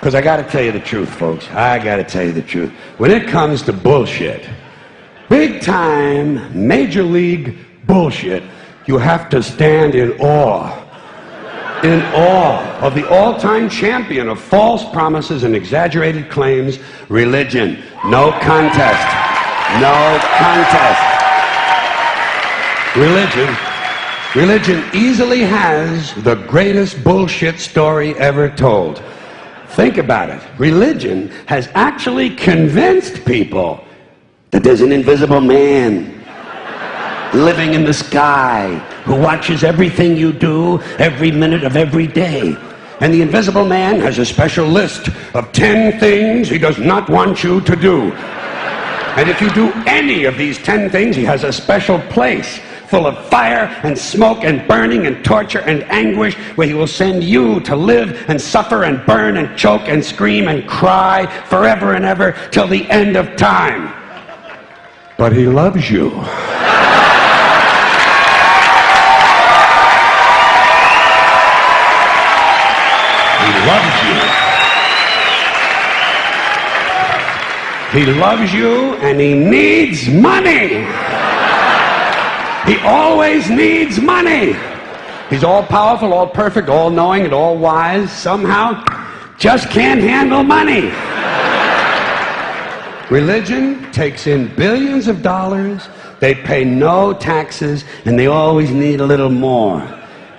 Because I got to tell you the truth, folks. I got to tell you the truth. When it comes to bullshit, big time, major league bullshit, you have to stand in awe. In awe of the all-time champion of false promises and exaggerated claims, religion. No contest. No contest. Religion easily has the greatest bullshit story ever told. Think about it. Religion has actually convinced people that there's an invisible man living in the sky who watches everything you do every minute of every day. And the invisible man has a special list of 10 things he does not want you to do. And if you do any of these 10 things, he has a special place full of fire and smoke and burning and torture and anguish where he will send you to live and suffer and burn and choke and scream and cry forever and ever till the end of time. But he loves you. He loves you. He loves you and he needs money. He always needs money. He's all powerful, all perfect, all knowing, and all wise. Somehow, just can't handle money. Religion takes in billions of dollars. They pay no taxes, and they always need a little more.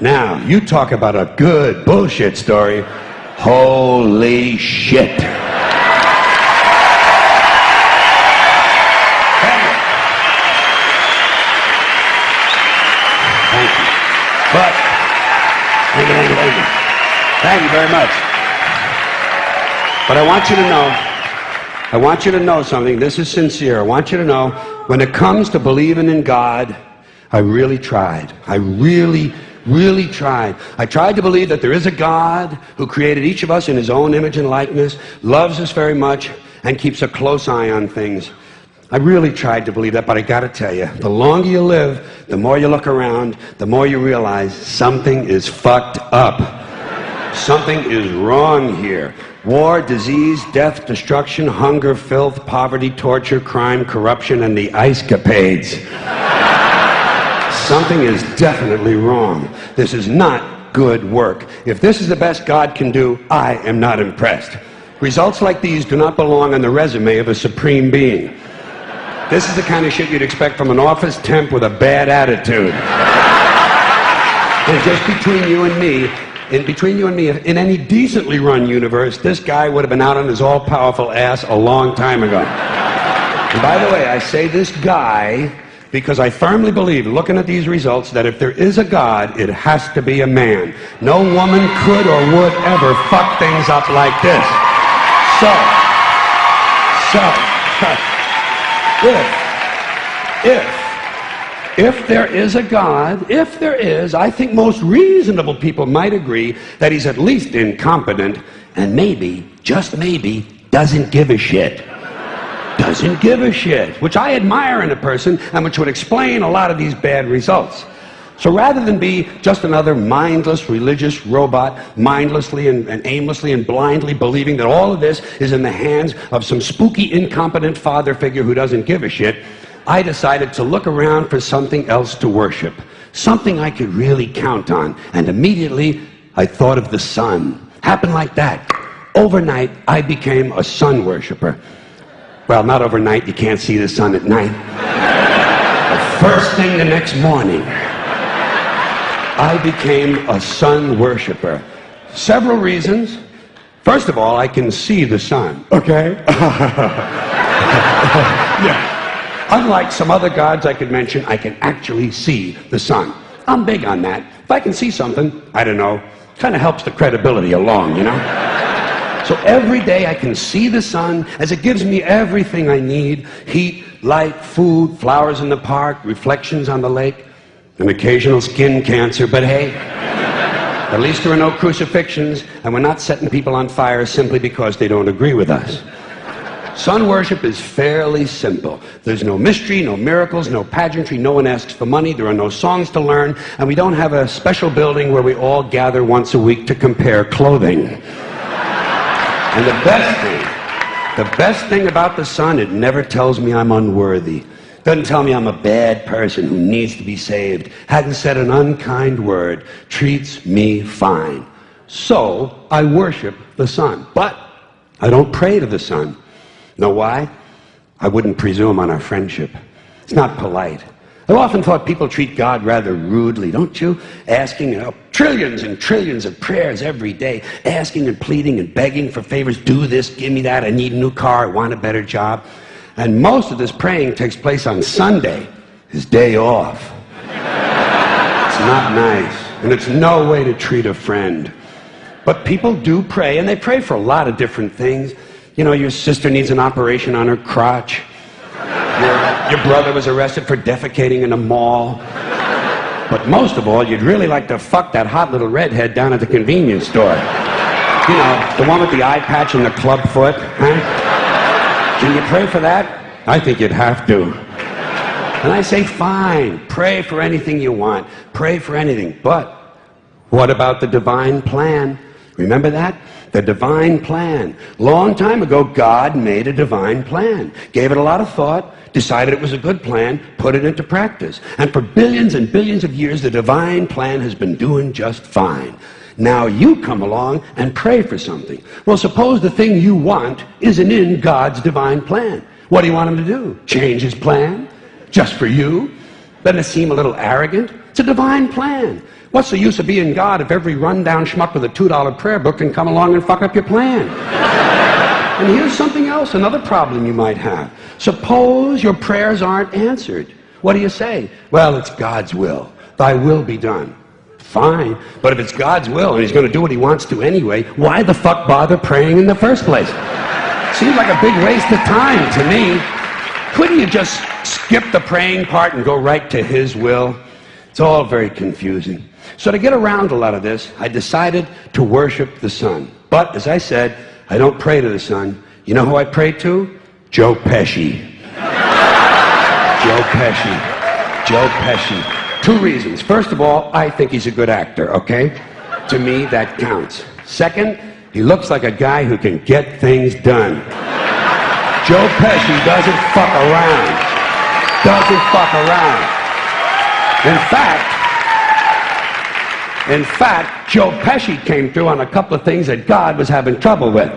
Now, you talk about a good bullshit story. Holy shit. But, thank you very much. But I want you to know something. This is sincere. I want you to know, when it comes to believing in God, I really tried. I really tried. I tried to believe that there is a God who created each of us in his own image and likeness, loves us very much, and keeps a close eye on things. I really tried to believe that, but I gotta tell you, the longer you live, the more you look around, the more you realize something is fucked up. Something is wrong here. War, disease, death, destruction, hunger, filth, poverty, torture, crime, corruption, and the ice capades. Something is definitely wrong. This is not good work. If this is the best God can do, I am not impressed. Results like these do not belong on the resume of a supreme being. This is the kind of shit you'd expect from an office temp with a bad attitude. And just between you and me, in any decently run universe, this guy would have been out on his all-powerful ass a long time ago. And by the way, I say this guy because I firmly believe, looking at these results, that if there is a God, it has to be a man. No woman could or would ever fuck things up like this. If there is a God, if there is, I think most reasonable people might agree that he's at least incompetent and maybe, just maybe, doesn't give a shit. Doesn't give a shit, which I admire in a person and which would explain a lot of these bad results. So rather than be just another mindless religious robot, mindlessly and aimlessly and blindly believing that all of this is in the hands of some spooky, incompetent father figure who doesn't give a shit, I decided to look around for something else to worship, something I could really count on. And immediately, I thought of the sun. Happened like that. Overnight, I became a sun worshiper. Well, not overnight. You can't see the sun at night. The first thing the next morning, I became a sun worshiper. Several reasons. First of all, I can see the sun, okay? Yeah. Unlike some other gods I could mention, I can actually see the sun. I'm big on that. If I can see something, I don't know, kind of helps the credibility along, you know? So every day I can see the sun as it gives me everything I need: heat, light, food, flowers in the park, reflections on the lake, an occasional skin cancer, but hey, at least there are no crucifixions, and we're not setting people on fire simply because they don't agree with us. Sun worship is fairly simple. There's no mystery, no miracles, no pageantry, no one asks for money, there are no songs to learn, and we don't have a special building where we all gather once a week to compare clothing. And the best thing about the sun, it never tells me I'm unworthy. Doesn't tell me I'm a bad person who needs to be saved. Hasn't said an unkind word. Treats me fine. So I worship the sun. But I don't pray to the sun. Know why? I wouldn't presume on our friendship. It's not polite. I've often thought people treat God rather rudely, don't you? Asking trillions and trillions of prayers every day, asking and pleading and begging for favors. Do this, give me that, I need a new car, I want a better job. And most of this praying takes place on Sunday, his day off. It's not nice, and it's no way to treat a friend. But people do pray, and they pray for a lot of different things. You know, your sister needs an operation on her crotch. Your brother was arrested for defecating in a mall. But most of all, you'd really like to fuck that hot little redhead down at the convenience store. You know, the one with the eye patch and the club foot, huh? Can you pray for that? I think you'd have to. And I say, fine, pray for anything you want. Pray for anything. But what about the divine plan? Remember that? The divine plan. Long time ago, God made a divine plan. Gave it a lot of thought, decided it was a good plan, put it into practice. And for billions and billions of years, the divine plan has been doing just fine. Now you come along and pray for something. Well, suppose the thing you want isn't in God's divine plan. What do you want him to do? Change his plan? Just for you? Doesn't it seem a little arrogant? It's a divine plan. What's the use of being God if every rundown schmuck with a $2 prayer book can come along and fuck up your plan? And here's something else, another problem you might have. Suppose your prayers aren't answered. What do you say? Well, it's God's will. Thy will be done. Fine, but if it's God's will and he's going to do what he wants to anyway, why the fuck bother praying in the first place? Seems like a big waste of time to me. Couldn't you just skip the praying part and go right to his will? It's all very confusing. So to get around a lot of this, I decided to worship the sun. But, as I said, I don't pray to the sun. You know who I pray to? Joe Pesci. Joe Pesci. Joe Pesci. 2 reasons. First of all, I think he's a good actor, okay? To me, that counts. Second, he looks like a guy who can get things done. Joe Pesci doesn't fuck around. Doesn't fuck around. In fact, Joe Pesci came through on a couple of things that God was having trouble with.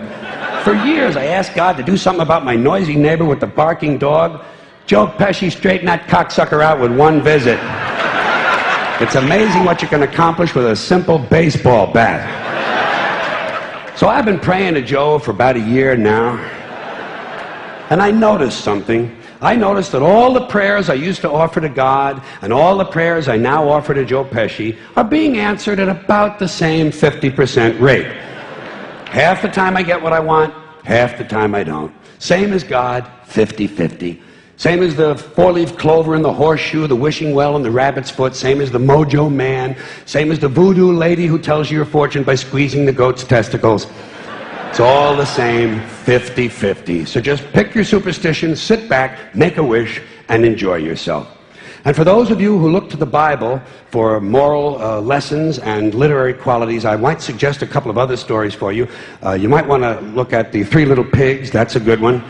For years, I asked God to do something about my noisy neighbor with the barking dog. Joe Pesci straightened that cocksucker out with 1 visit. It's amazing what you can accomplish with a simple baseball bat. So I've been praying to Joe for about a year now, and I noticed something. I noticed that all the prayers I used to offer to God and all the prayers I now offer to Joe Pesci are being answered at about the same 50% rate. Half the time I get what I want, half the time I don't. Same as God, 50-50. Same as the 4-leaf clover and the horseshoe, the wishing well and the rabbit's foot. Same as the mojo man. Same as the voodoo lady who tells you your fortune by squeezing the goat's testicles. It's all the same, 50-50. So just pick your superstition, sit back, make a wish, and enjoy yourself. And for those of you who look to the Bible for moral lessons and literary qualities, I might suggest a couple of other stories for you. You might want to look at The 3 Little Pigs. That's a good one.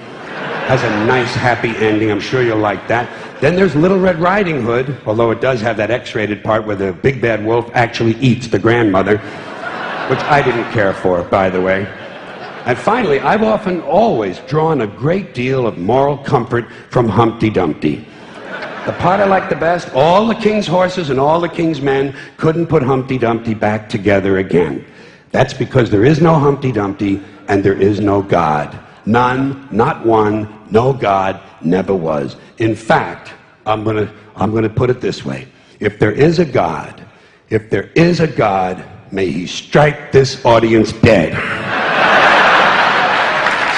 Has a nice, happy ending. I'm sure you'll like that. Then there's Little Red Riding Hood, although it does have that X-rated part where the big bad wolf actually eats the grandmother, which I didn't care for, by the way. And finally, I've often always drawn a great deal of moral comfort from Humpty Dumpty. The part I like the best, all the king's horses and all the king's men couldn't put Humpty Dumpty back together again. That's because there is no Humpty Dumpty and there is no God. None, not one, no God, never was. In fact, I'm gonna put it this way. If there is a God, may he strike this audience dead.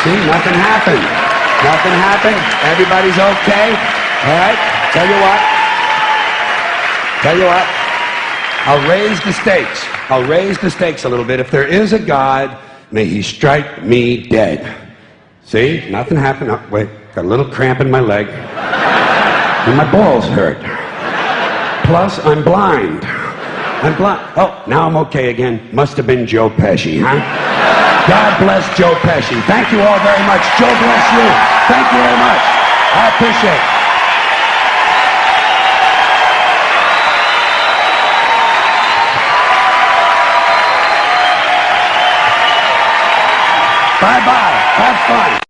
See, nothing happened. Nothing happened. Everybody's okay. All right? Tell you what. I'll raise the stakes. I'll raise the stakes a little bit. If there is a God, may he strike me dead. See? Nothing happened. Oh, wait. Got a little cramp in my leg. And my balls hurt. Plus, I'm blind. Oh, now I'm okay again. Must have been Joe Pesci, huh? God bless Joe Pesci. Thank you all very much. Joe bless you. Thank you very much. I appreciate it. Bye-bye. Have fun.